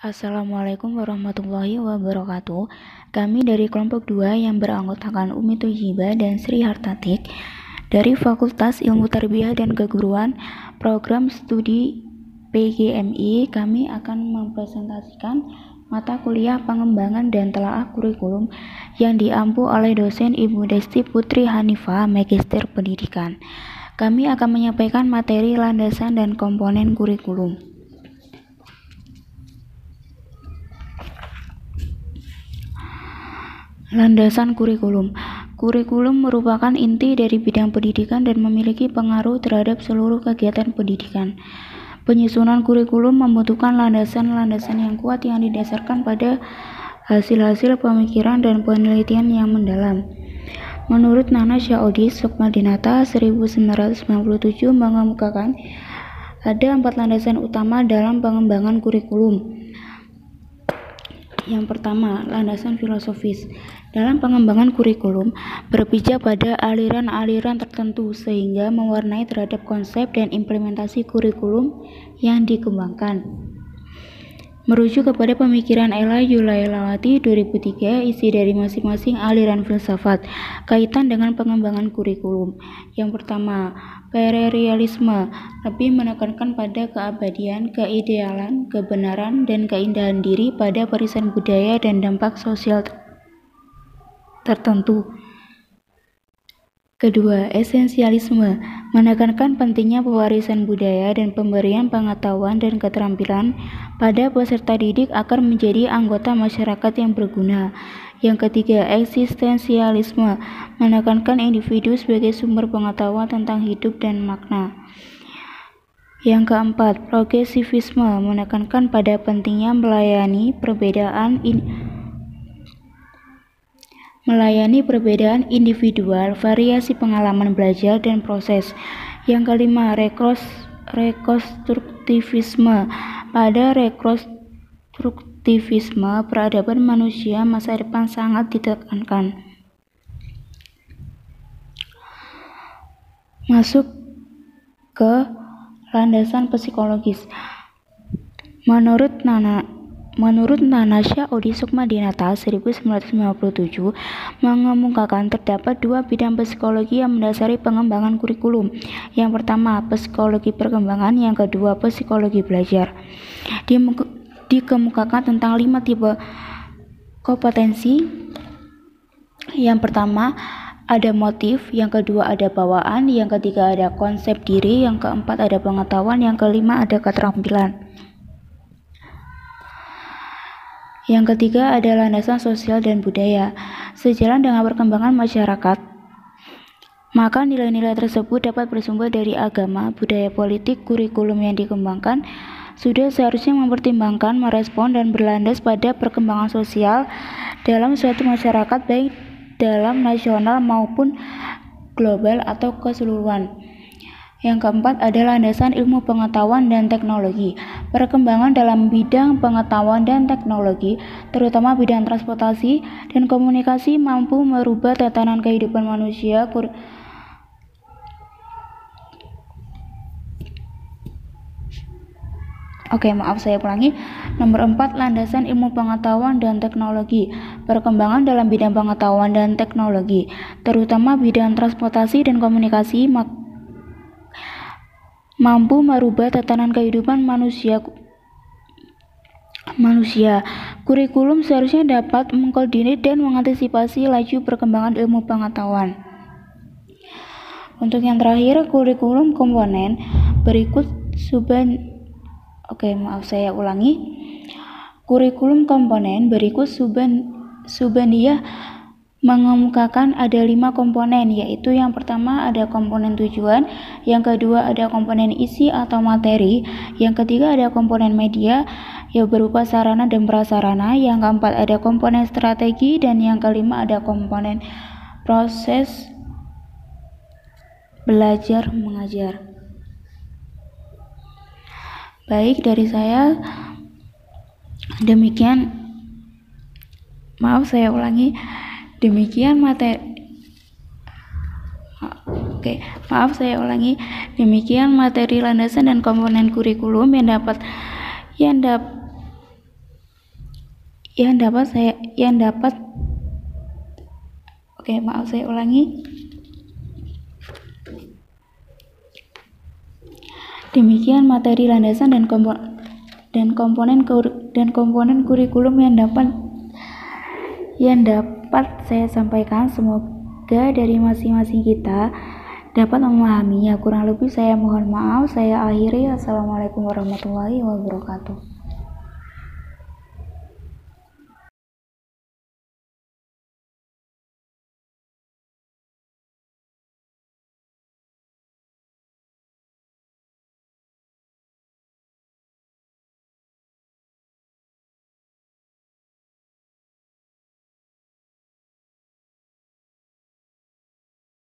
Assalamualaikum warahmatullahi wabarakatuh. Kami dari kelompok 2 yang beranggotakan Umi Tujiba dan Sri Hartatik dari Fakultas Ilmu Tarbiyah dan Keguruan Program Studi PGMI. Kami akan mempresentasikan mata kuliah pengembangan dan telaah kurikulum yang diampu oleh dosen Ibu Desti Putri Hanifah, Magister Pendidikan. Kami akan menyampaikan materi landasan dan komponen kurikulum. Landasan kurikulum. Kurikulum merupakan inti dari bidang pendidikan dan memiliki pengaruh terhadap seluruh kegiatan pendidikan. Penyusunan kurikulum membutuhkan landasan-landasan yang kuat yang didasarkan pada hasil-hasil pemikiran dan penelitian yang mendalam. Menurut Nana Syaudi Sukmadinata 1997 mengemukakan ada 4 landasan utama dalam pengembangan kurikulum. Yang pertama, landasan filosofis. Dalam pengembangan kurikulum, berpijak pada aliran-aliran tertentu sehingga mewarnai terhadap konsep dan implementasi kurikulum yang dikembangkan. Merujuk kepada pemikiran Ella Yulailawati 2003, isi dari masing-masing aliran filsafat, kaitan dengan pengembangan kurikulum. Yang pertama, perennialisme, lebih menekankan pada keabadian, keidealan, kebenaran, dan keindahan diri pada warisan budaya dan dampak sosial tertentu. Kedua, esensialisme, menekankan pentingnya pewarisan budaya dan pemberian pengetahuan dan keterampilan pada peserta didik agar menjadi anggota masyarakat yang berguna. Yang ketiga, eksistensialisme, menekankan individu sebagai sumber pengetahuan tentang hidup dan makna. Yang keempat, progresivisme, menekankan pada pentingnya melayani perbedaan individual, variasi pengalaman belajar dan proses. Yang kelima, rekonstruktivisme. Pada rekonstruktivisme, peradaban manusia masa depan sangat ditekankan. Masuk ke landasan psikologis. Menurut Nana Syaudi Sukmadinata 1997 mengemukakan terdapat 2 bidang psikologi yang mendasari pengembangan kurikulum. Yang pertama, psikologi perkembangan, yang kedua, psikologi belajar. Dikemukakan tentang 5 tipe kompetensi. Yang pertama, ada motif, yang kedua ada bawaan, yang ketiga ada konsep diri, yang keempat ada pengetahuan, yang kelima ada keterampilan. Yang ketiga ada landasan sosial dan budaya. Sejalan dengan perkembangan masyarakat, maka nilai-nilai tersebut dapat bersumber dari agama, budaya politik. Kurikulum yang dikembangkan sudah seharusnya mempertimbangkan, merespon, dan berlandas pada perkembangan sosial dalam suatu masyarakat, baik dalam nasional maupun global atau keseluruhan. Yang keempat adalah landasan ilmu pengetahuan dan teknologi. Perkembangan dalam bidang pengetahuan dan teknologi, terutama bidang transportasi dan komunikasi, mampu merubah tatanan kehidupan manusia. Nomor 4, landasan ilmu pengetahuan dan teknologi. Perkembangan dalam bidang pengetahuan dan teknologi, terutama bidang transportasi dan komunikasi, mampu merubah tatanan kehidupan manusia. Kurikulum seharusnya dapat mengkoordinir dan mengantisipasi laju perkembangan ilmu pengetahuan. Untuk yang terakhir, kurikulum komponen berikut Kurikulum komponen berikut Subandiyah mengemukakan ada 5 komponen, yaitu yang pertama ada komponen tujuan, yang kedua ada komponen isi atau materi, yang ketiga ada komponen media yang berupa sarana dan prasarana, yang keempat ada komponen strategi, dan yang kelima ada komponen proses belajar mengajar. Baik, dari saya demikian. Demikian materi landasan dan komponen kurikulum yang Saya ulangi. Demikian materi landasan dan komponen kurikulum yang dapat saya sampaikan. Semoga dari masing-masing kita dapat memahaminya. Kurang lebih saya mohon maaf. Saya akhiri. Assalamualaikum warahmatullahi wabarakatuh.